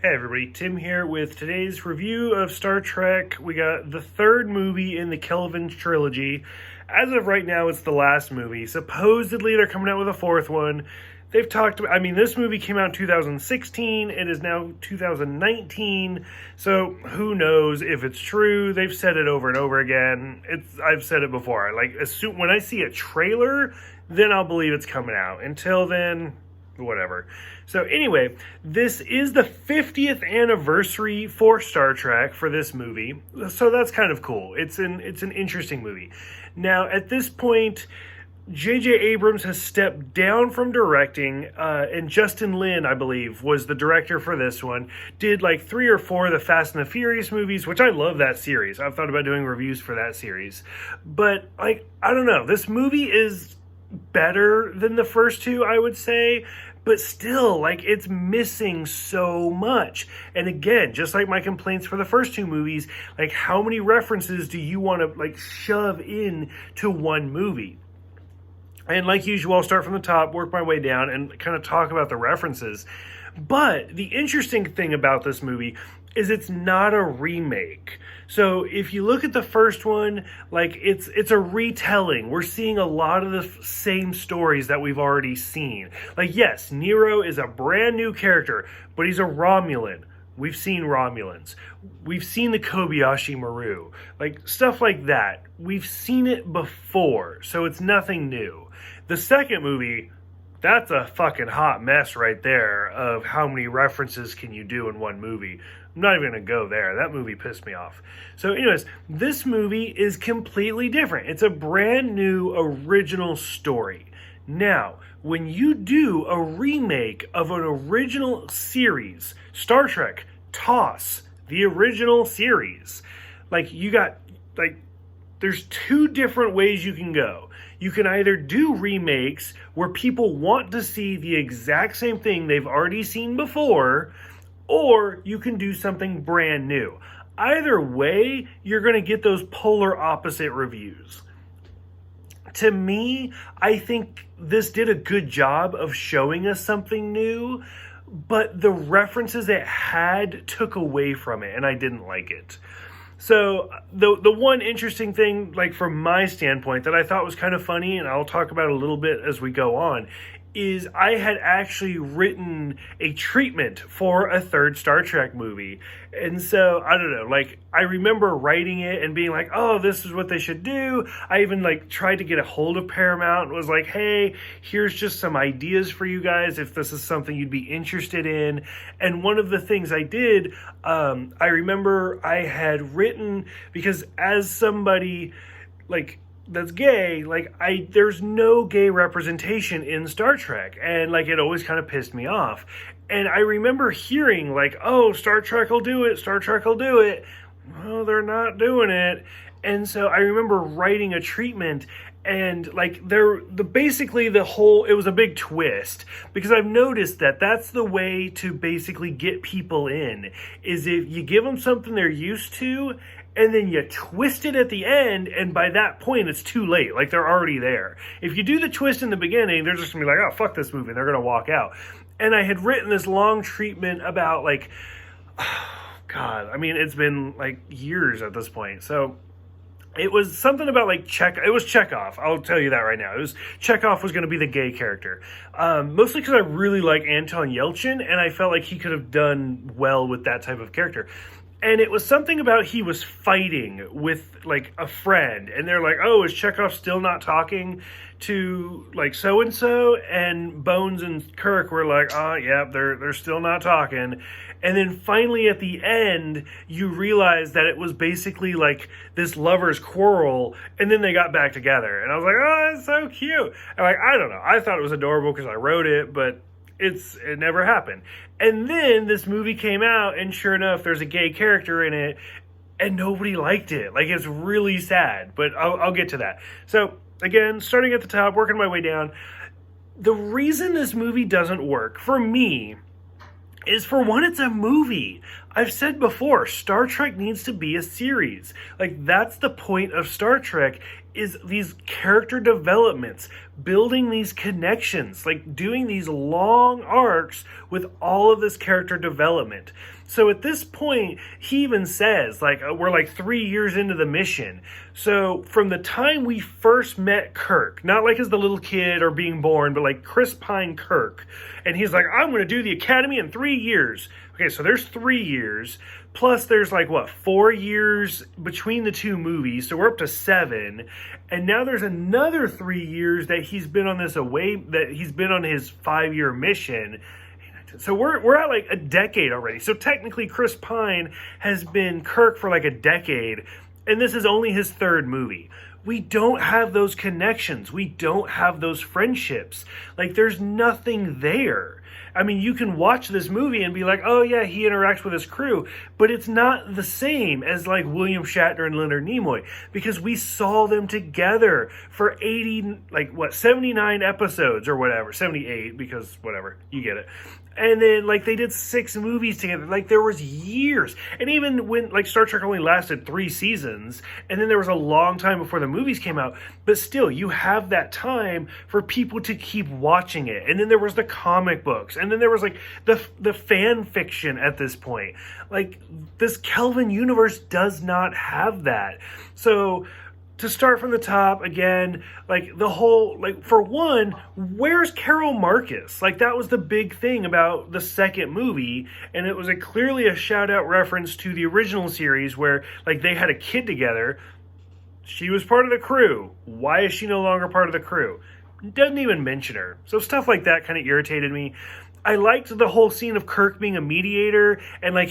Hey everybody, Tim here with today's review of Star Trek. We got the third movie in the Kelvin trilogy. As of right now, it's the last movie. Supposedly, they're coming out with a fourth one. They've talked about, this movie came out in 2016. It is now 2019. So who knows if it's true? They've said it over and over again. I've said it before. When I see a trailer, then I'll believe it's coming out. Until then, whatever. So anyway, this is the 50th anniversary for Star Trek for this movie. So that's kind of cool. It's an interesting movie. Now, at this point, J.J. Abrams has stepped down from directing, and Justin Lin, I believe, was the director for this one. Did like 3 or 4 of the Fast and the Furious movies, which I love that series. I've thought about doing reviews for that series. But, I don't know. This movie is better than the first two, I would say. But still, it's missing so much. And again, just like my complaints for the first two movies, how many references do you want to, shove in to one movie? And like usual, I'll start from the top, work my way down, and kind of talk about the references. But the interesting thing about this movie is it's not a remake. So if you look at the first one, it's a retelling. We're seeing a lot of the same stories that we've already seen. Yes, Nero is a brand new character, but he's a Romulan. We've seen Romulans. We've seen the Kobayashi Maru. Stuff like that. We've seen it before, so it's nothing new. The second movie, that's a fucking hot mess right there of how many references can you do in one movie. I'm not even going to go there. That movie pissed me off. So anyways, this movie is completely different. It's a brand new original story. Now, when you do a remake of an original series, Star Trek, TOS, the original series, there's 2 different ways you can go. You can either do remakes where people want to see the exact same thing they've already seen before, or you can do something brand new. Either way, you're going to get those polar opposite reviews. To me, I think this did a good job of showing us something new, but the references it had took away from it, and I didn't like it. So the one interesting thing, from my standpoint, that I thought was kind of funny, and I'll talk about a little bit as we go on, is I had actually written a treatment for a third Star Trek movie. And so, I don't know, I remember writing it and being like, oh, this is what they should do. I even, tried to get a hold of Paramount and was like, hey, here's just some ideas for you guys if this is something you'd be interested in. And one of the things I did, I remember I had written, because as somebody, that's gay, there's no gay representation in Star Trek, and it always kind of pissed me off. And I remember hearing oh, Star Trek will do it, Star Trek will do it. Well, they're not doing it. And so I remember writing a treatment, and basically the whole, it was a big twist, because I've noticed that that's the way to basically get people in, is if you give them something they're used to, and then you twist it at the end, and by that point, it's too late. they're already there. If you do the twist in the beginning, they're just going to be like, oh, fuck this movie, and they're going to walk out. And I had written this long treatment about, God, it's been, years at this point. So it was something about, it was Chekhov. I'll tell you that right now. It was Chekhov was going to be the gay character. Mostly because I really like Anton Yelchin, and I felt like he could have done well with that type of character. And it was something about he was fighting with, a friend. And they're like, oh, is Chekhov still not talking to, so-and-so? And Bones and Kirk were like, oh, yeah, they're still not talking. And then finally at the end, you realize that it was basically, this lover's quarrel. And then they got back together. And I was like, oh, that's so cute. And, I don't know. I thought it was adorable because I wrote it, but it never happened. And then this movie came out, and sure enough, there's a gay character in it, and nobody liked it. It's really sad, but I'll get to that. So, again, starting at the top, working my way down, the reason this movie doesn't work, for me, is, for one, it's a movie. I've said before, Star Trek needs to be a series. That's the point of Star Trek, is these character developments, building these connections, like doing these long arcs with all of this character development. So at this point, he even says, like, we're like 3 years into the mission. So from the time we first met Kirk, not like as the little kid or being born, but like Chris Pine Kirk, and he's like, I'm going to do the academy in 3 years. Okay, so there's 3 years, plus there's like, 4 years between the two movies, so we're up to 7, and now there's another 3 years that he's been on his 5-year mission. So we're at like a decade already. So technically Chris Pine has been Kirk for like a decade, and this is only his 3rd movie. We don't have those connections. We don't have those friendships. Like, there's nothing there. I mean, you can watch this movie and be like, oh yeah, he interacts with his crew, but it's not the same as like William Shatner and Leonard Nimoy, because we saw them together for 79 episodes or whatever, 78, because whatever, you get it. And then, like, they did 6 movies together. Like, there was years. And even when, like, Star Trek only lasted 3 seasons, and then there was a long time before the movies came out, but still, you have that time for people to keep watching it. And then there was the comic books. And then there was, like, the fan fiction at this point. Like, this Kelvin universe does not have that. So, to start from the top again, like the whole, like, for one, where's Carol Marcus? Like, that was the big thing about the second movie, and it was clearly a shout out reference to the original series where, like, they had a kid together. She was part of the crew. Why is she no longer part of the crew? Doesn't even mention her. So stuff like that kind of irritated me. I liked the whole scene of Kirk being a mediator, and like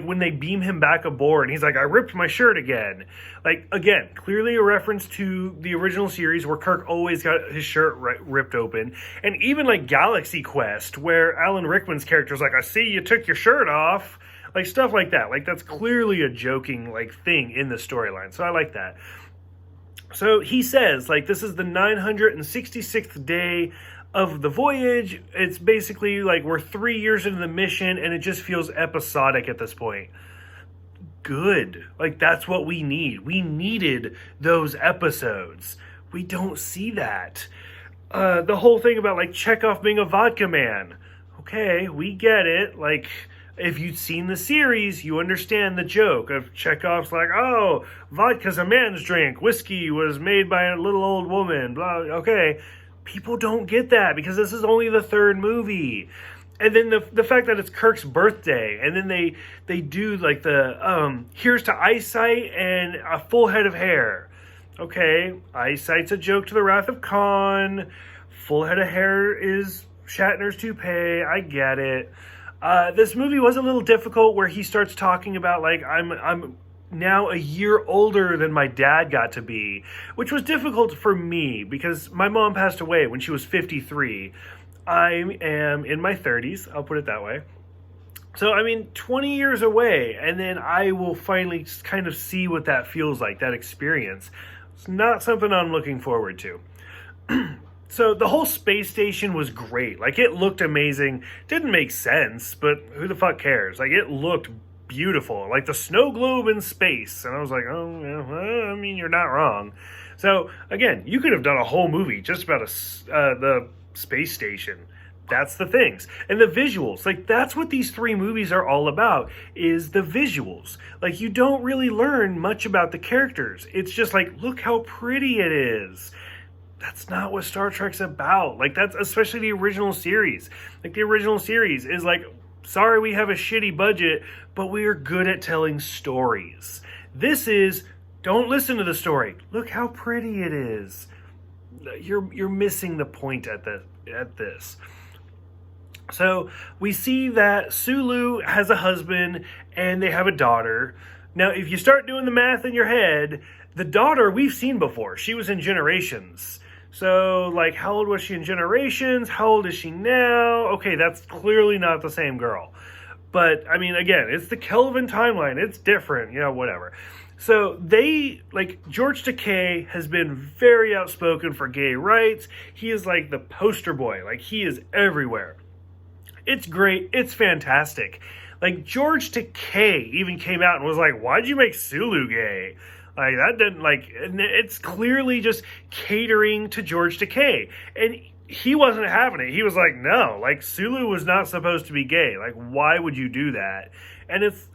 when they beam him back aboard, and he's like, I ripped my shirt again. Like, again, clearly a reference to the original series where Kirk always got his shirt ripped open. And even like Galaxy Quest, where Alan Rickman's character is like, I see you took your shirt off. Like, stuff like that. Like, that's clearly a joking, like, thing in the storyline. So I like that. So he says, like, this is the 966th day of the voyage. It's basically like we're 3 years into the mission, and it just feels episodic at this point. Good. Like, that's what we need. We needed those episodes. We don't see that. The whole thing about, like, Chekhov being a vodka man. Okay, we get it. Like, if you'd seen the series, you understand the joke of Chekhov's like, oh, vodka's a man's drink. Whiskey was made by a little old woman. Blah. Okay. People don't get that because this is only the 3rd movie. And then the fact that it's Kirk's birthday, and then they do like the here's to eyesight and a full head of hair. Okay, eyesight's a joke to the Wrath of Khan. Full head of hair is Shatner's toupee. I get it. This movie was a little difficult where he starts talking about, like, I'm now a year older than my dad got to be, which was difficult for me because my mom passed away when she was 53. I am in my 30s, I'll put it that way. So, I mean, 20 years away, and then I will finally kind of see what that feels like, that experience. It's not something I'm looking forward to. So the whole space station was great. Like, it looked amazing. Didn't make sense, but who the fuck cares? Like, it looked beautiful. Like the snow globe in space. And I was like, oh, yeah, I mean, you're not wrong. So, again, you could have done a whole movie just about the space station. That's the things. And the visuals. Like, that's what these 3 movies are all about, is the visuals. Like, you don't really learn much about the characters. It's just like, look how pretty it is. That's not what Star Trek's about. Like, that's especially the original series. Like, the original series is like, sorry we have a shitty budget, but we are good at telling stories. This is, don't listen to the story. Look how pretty it is. You're missing the point at this. So we see that Sulu has a husband and they have a daughter. Now, if you start doing the math in your head, the daughter we've seen before. She was in Generations. So, like, how old was she in Generations? How old is she now? Okay, that's clearly not the same girl. But, I mean, again, it's the Kelvin timeline. It's different, whatever. So, George Takei has been very outspoken for gay rights. He is, like, the poster boy. Like, he is everywhere. It's great. It's fantastic. Like, George Takei even came out and was like, why'd you make Sulu gay? Like, that didn't, like, and it's clearly just catering to George Takei. And he wasn't having it. He was like, no, like, Sulu was not supposed to be gay. Like, why would you do that? And it's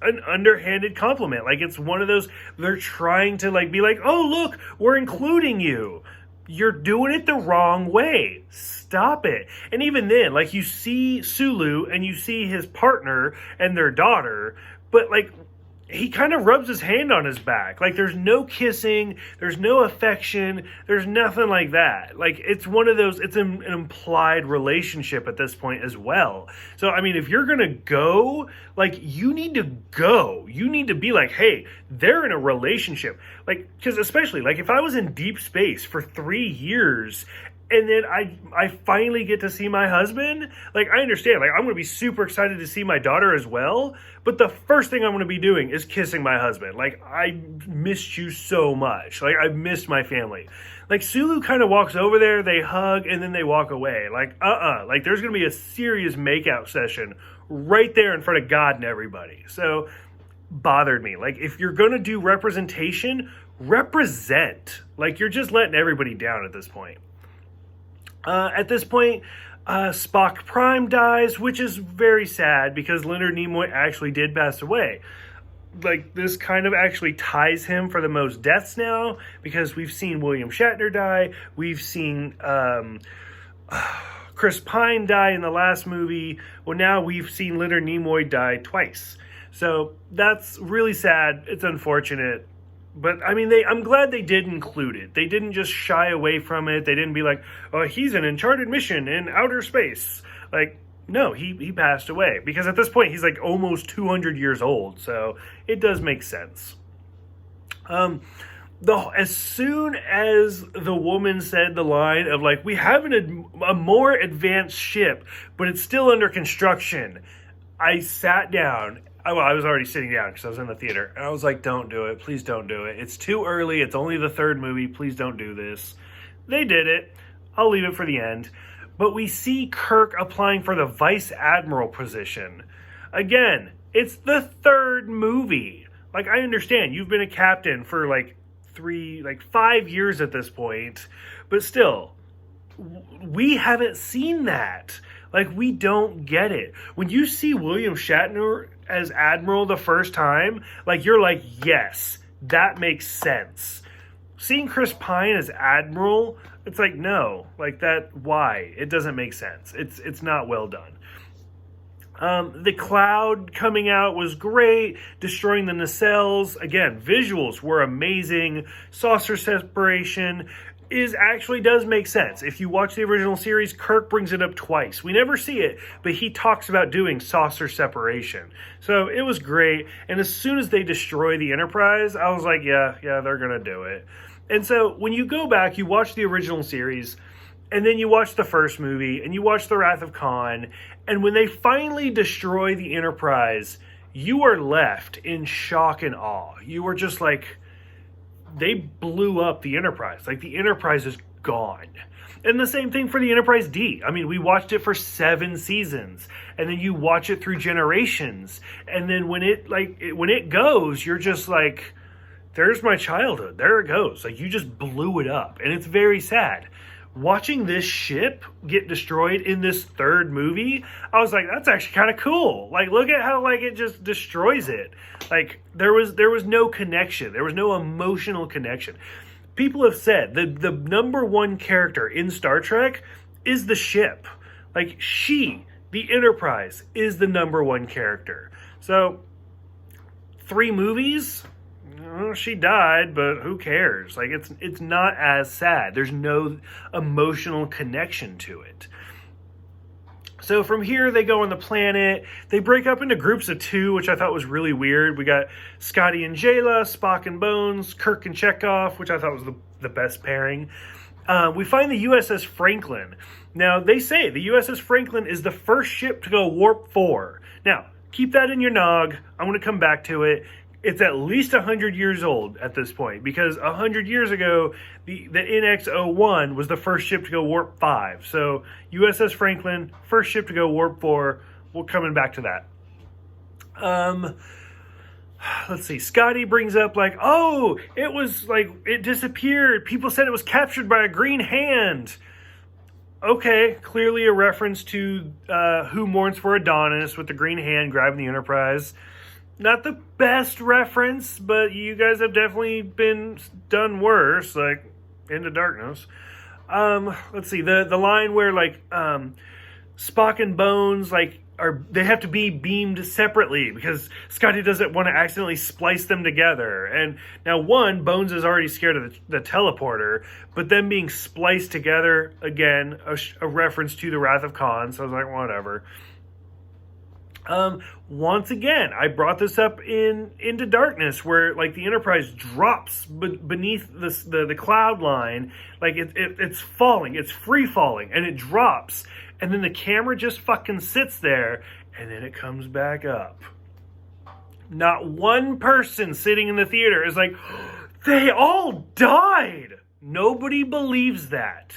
an underhanded compliment. Like, it's one of those, they're trying to, like, be like, oh, look, we're including you. You're doing it the wrong way. Stop it. And even then, like, you see Sulu and you see his partner and their daughter, but, like, he kind of rubs his hand on his back. Like, there's no kissing, there's no affection, there's nothing like that. Like, it's one of those, it's an implied relationship at this point as well. So, I mean, if you're gonna go, like, you need to go. You need to be like, hey, they're in a relationship. Like, because especially, like, if I was in deep space for 3 years and then I finally get to see my husband, like, I understand, like, I'm going to be super excited to see my daughter as well, but the first thing I'm going to be doing is kissing my husband. Like, I missed you so much. Like, I've missed my family. Like, Sulu kind of walks over there, they hug, and then they walk away. Like, like, there's going to be a serious makeout session right there in front of God and everybody. So, bothered me. Like, if you're going to do representation, represent. Like, you're just letting everybody down at this point. At this point, Spock Prime dies, which is very sad because Leonard Nimoy actually did pass away. Like, this kind of actually ties him for the most deaths now because we've seen William Shatner die. We've seen Chris Pine die in the last movie. Well, now we've seen Leonard Nimoy die twice. So that's really sad. It's unfortunate. But, I mean, I'm glad they did include it. They didn't just shy away from it. They didn't be like, oh, he's an uncharted mission in outer space. Like, no, he passed away. Because at this point, he's like almost 200 years old. So it does make sense. As soon as the woman said the line of, like, we have a more advanced ship, but it's still under construction, I sat down. Well, I was already sitting down because I was in the theater. And I was like, don't do it. Please don't do it. It's too early. It's only the third movie. Please don't do this. They did it. I'll leave it for the end. But we see Kirk applying for the Vice Admiral position. Again, it's the third movie. Like, I understand. You've been a captain for, like, 5 years at this point. But still, we haven't seen that. Like, we don't get it. When you see William Shatner as Admiral the first time, like, you're like, yes, that makes sense. Seeing Chris Pine as Admiral, it's like, no. Like, that, why? It doesn't make sense. It's not well done. The cloud coming out was great. Destroying the nacelles. Again, visuals were amazing. Saucer separation does make sense. If you watch the original series, Kirk brings it up twice. We never see it, but he talks about doing saucer separation. So it was great. And as soon as they destroy the Enterprise, I was like, yeah, they're going to do it. And so when you go back, you watch the original series, and then you watch the first movie, and you watch The Wrath of Khan, and when they finally destroy the Enterprise, you are left in shock and awe. You were just like, they blew up the Enterprise. Like, the Enterprise is gone. And the same thing for the Enterprise D. I mean, we watched it for 7 seasons. And then you watch it through generations. And then when it goes, you're just like, there's my childhood. There it goes. Like, you just blew it up. And it's very sad. Watching this ship get destroyed in this third movie, I was like, that's actually kind of cool. Like, look at how, like, it just destroys it. Like, there was no connection. There was no emotional connection. People have said that the number one character in Star Trek is the ship. Like, the Enterprise, is the number one character. So, 3 movies? Well, she died, but who cares? Like, it's not as sad. There's no emotional connection to it. So from here, they go on the planet. They break up into groups of 2, which I thought was really weird. We got Scotty and Jayla, Spock and Bones, Kirk and Chekhov, which I thought was the best pairing. We find the USS Franklin. Now, they say the USS Franklin is the first ship to go warp 4. Now, keep that in your nog. I'm going to come back to it. It's at least 100 years old at this point, because 100 years ago, the NX-01 was the first ship to go warp 5. So USS Franklin, first ship to go warp 4. We're coming back to that. let's see, Scotty brings up like, oh, it was like, it disappeared. People said it was captured by a green hand. Okay, clearly a reference to Who Mourns for Adonis with the green hand grabbing the Enterprise. Not the best reference, but you guys have definitely been done worse, like Into Darkness. Let's see, the line where like Spock and Bones like they have to be beamed separately because Scotty doesn't want to accidentally splice them together. And now one, Bones is already scared of the teleporter, but them being spliced together, again, a reference to the Wrath of Khan. So I was like, whatever. Once again, I brought this up Into Darkness, where like the Enterprise drops beneath the cloud line, like it's falling, it's free falling, and it drops, and then the camera just fucking sits there, and then it comes back up. Not one person sitting in the theater is like, they all died. Nobody believes that.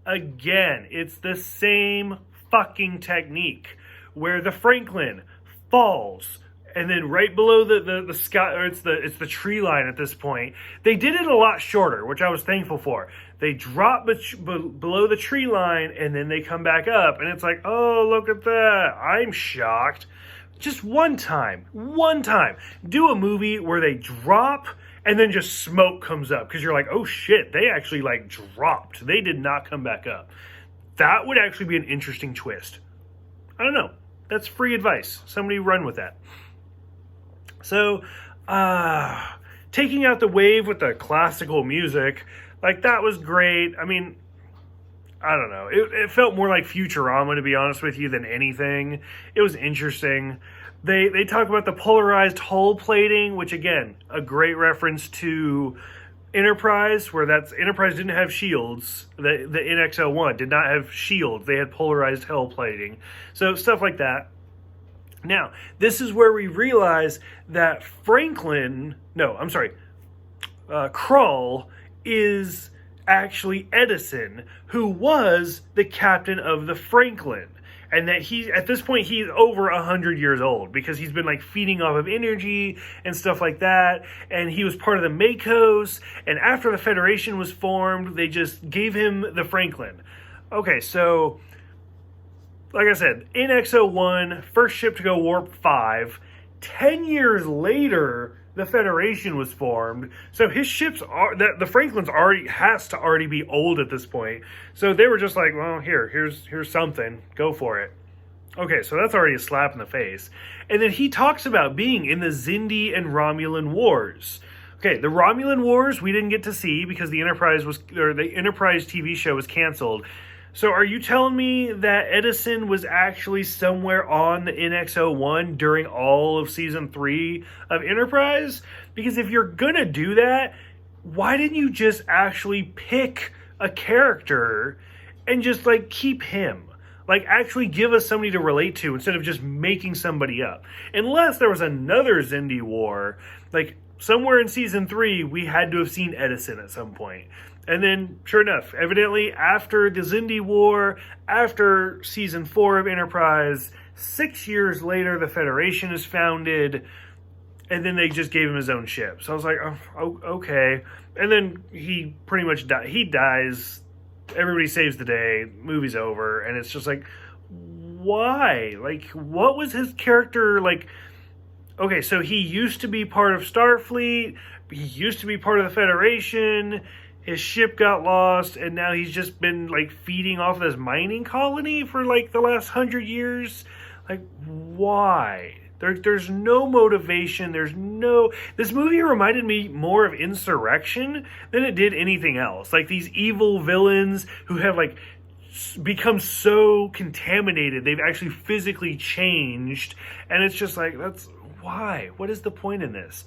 Again, it's the same fucking technique where the Franklin falls, and then right below the sky, or it's the tree line at this point. They did it a lot shorter, which I was thankful for. They drop below the tree line, and then they come back up, and it's like, oh, look at that. I'm shocked. Just one time. Do a movie where they drop, and then just smoke comes up, because you're like, oh shit, they actually like dropped. They did not come back up. That would actually be an interesting twist. I don't know. That's free advice. Somebody run with that. So, taking out the wave with the classical music, like that was great. I mean, I don't know. It felt more like Futurama, to be honest with you, than anything. It was interesting. They talk about the polarized hull plating, which again, a great reference to Enterprise, where Enterprise didn't have shields. The NX-01 did not have shields. They had polarized hull plating. So stuff like that. Now, this is where we realize that Krull is actually Edison, who was the captain of the Franklin. And that at this point, he's over 100 years old because he's been like feeding off of energy and stuff like that. And he was part of the Makos. And after the Federation was formed, they just gave him the Franklin. Okay, so like I said, NX-01, first ship to go warp 5. 10 years later, the Federation was formed. So his ships the Franklin's has to already be old at this point. So they were just like, well, here's something. Go for it. Okay, so that's already a slap in the face. And then he talks about being in the Xindi and Romulan Wars. Okay, the Romulan Wars we didn't get to see because the Enterprise TV show was canceled. So are you telling me that Edison was actually somewhere on the NX-01 during all of Season 3 of Enterprise? Because if you're going to do that, why didn't you just actually pick a character and just, like, keep him? Like, actually give us somebody to relate to instead of just making somebody up. Unless there was another Xindi war. Like, somewhere in Season 3, we had to have seen Edison at some point. And then, sure enough, evidently after the Xindi War, after Season 4 of Enterprise, 6 years later, the Federation is founded, and then they just gave him his own ship. So I was like, oh, okay. And then he pretty much he dies, everybody saves the day, movie's over, and it's just like, why? Like, what was his character, like? Okay, so he used to be part of Starfleet, he used to be part of the Federation, his ship got lost, and now he's just been, like, feeding off this mining colony for, like, the last 100 years? Like, why? There's no motivation, This movie reminded me more of Insurrection than it did anything else. Like, these evil villains who have, like, become so contaminated, they've actually physically changed, and it's just like, why? What is the point in this?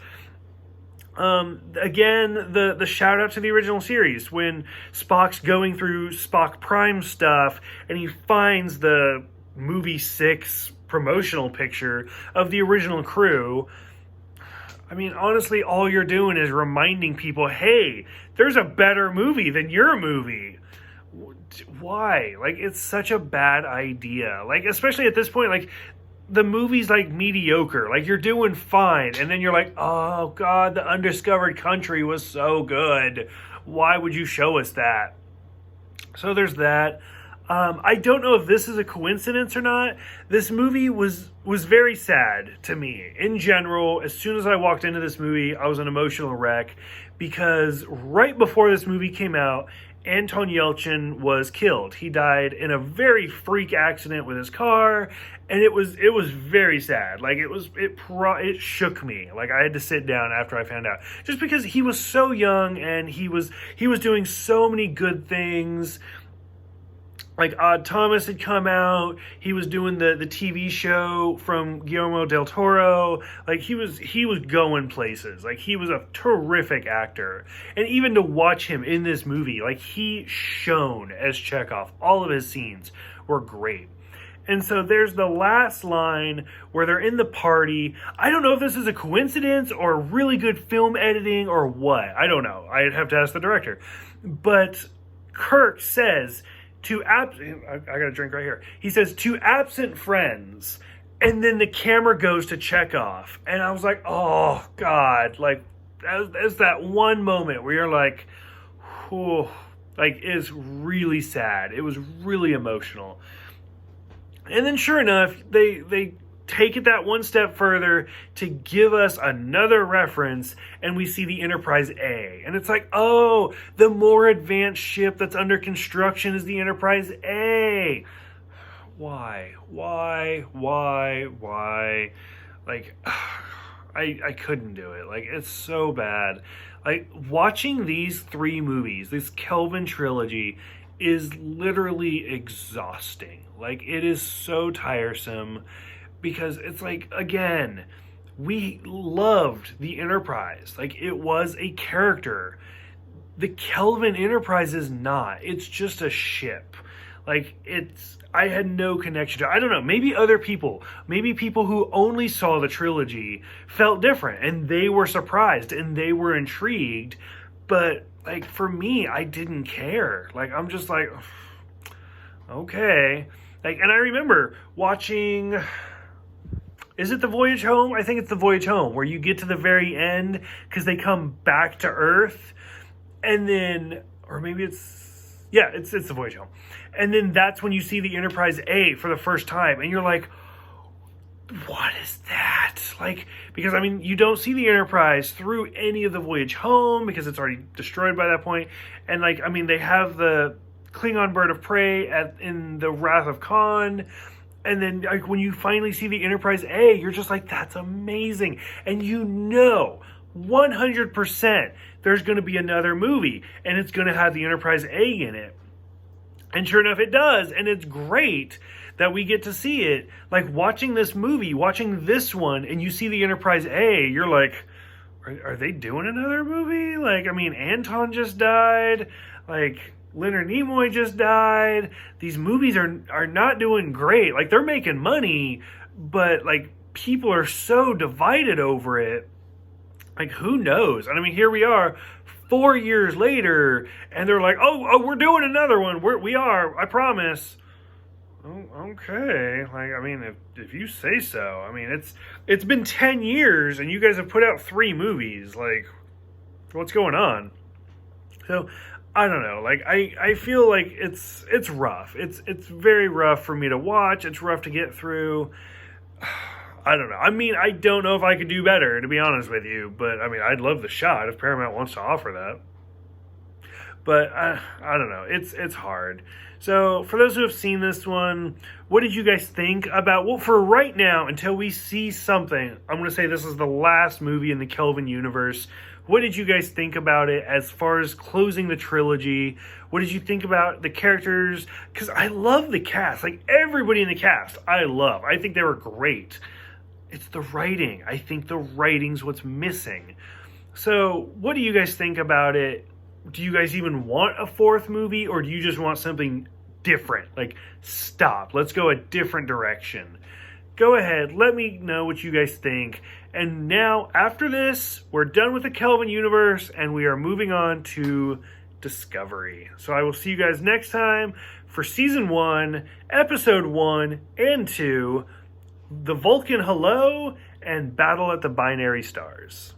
Again, the shout out to the original series when Spock's going through Spock Prime stuff and he finds the movie 6 promotional picture of the original crew. I mean, honestly, all you're doing is reminding people, hey, there's a better movie than your movie. Why? Like, it's such a bad idea. Like, especially at this point, like, the movie's like mediocre. Like you're doing fine. And then you're like, oh God, the undiscovered country was so good. Why would you show us that? So there's that. I don't know if this is a coincidence or not. This movie was very sad to me. In general, as soon as I walked into this movie, I was an emotional wreck because right before this movie came out, Anton Yelchin was killed. He died in a very freak accident with his car, and it was very sad. Like it shook me. Like I had to sit down after I found out, just because he was so young and he was doing so many good things. Like Odd Thomas had come out. He was doing the TV show from Guillermo del Toro. Like he was going places. Like he was a terrific actor. And even to watch him in this movie, like he shone as Chekhov. All of his scenes were great. And so there's the last line where they're in the party. I don't know if this is a coincidence or really good film editing or what. I don't know. I'd have to ask the director. But Kirk says, I got a drink right here. He says, to absent friends. And then the camera goes to Chekhov. And I was like, oh, God. Like, there's that one moment where you're like, whew. Like, it's really sad. It was really emotional. And then sure enough, they take it that one step further to give us another reference, and we see the Enterprise A. And it's like, oh, the more advanced ship that's under construction is the Enterprise A. Why? Like, I couldn't do it. Like, it's so bad. Like, watching these three movies, this Kelvin trilogy, is literally exhausting. Like, it is so tiresome. Because it's like, again, we loved the Enterprise. Like, it was a character. The Kelvin Enterprise is not. It's just a ship. Like, I had no connection to it. I don't know. Maybe other people, maybe people who only saw the trilogy felt different. And they were surprised and they were intrigued. But, like, for me, I didn't care. Like, I'm just like, okay. Like, and I remember watching... Is it The Voyage Home? I think it's The Voyage Home, where you get to the very end because they come back to Earth, and then, or maybe it's The Voyage Home. And then that's when you see the Enterprise A for the first time, and you're like, what is that? Like, because, I mean, you don't see the Enterprise through any of The Voyage Home because it's already destroyed by that point. And, like, I mean, they have the Klingon bird of prey in the Wrath of Khan. And then, like, when you finally see the Enterprise A, you're just like, that's amazing. And you know, 100% there's going to be another movie. And it's going to have the Enterprise A in it. And sure enough, it does. And it's great that we get to see it. Like, watching this movie, watching this one, and you see the Enterprise A, you're like, are they doing another movie? Like, I mean, Anton just died. Like... Leonard Nimoy just died. These movies are not doing great. Like, they're making money, but, like, people are so divided over it. Like, who knows? And I mean, here we are 4 years later, and they're like, oh, we're doing another one. We are, I promise. Oh, okay. Like, I mean, if you say so. I mean, it's been 10 years, and you guys have put out 3 movies. Like, what's going on? So... I don't know, like, I feel like it's rough. It's very rough for me to watch. It's rough to get through. I don't know. I mean, I don't know if I could do better, to be honest with you. But, I mean, I'd love the shot if Paramount wants to offer that. But, I don't know. It's hard. So, for those who have seen this one, what did you guys think about... Well, for right now, until we see something, I'm going to say this is the last movie in the Kelvin universe. What did you guys think about it as far as closing the trilogy? What did you think about the characters? Because I love the cast. Like, everybody in the cast, I love. I think they were great. It's the writing. I think the writing's what's missing. So, what do you guys think about it? Do you guys even want a 4th movie? Or do you just want something different? Like, stop. Let's go a different direction. Go ahead. Let me know what you guys think. And now, after this, we're done with the Kelvin universe, and we are moving on to Discovery. So I will see you guys next time for Season 1, Episode 1 and 2, The Vulcan Hello, and Battle at the Binary Stars.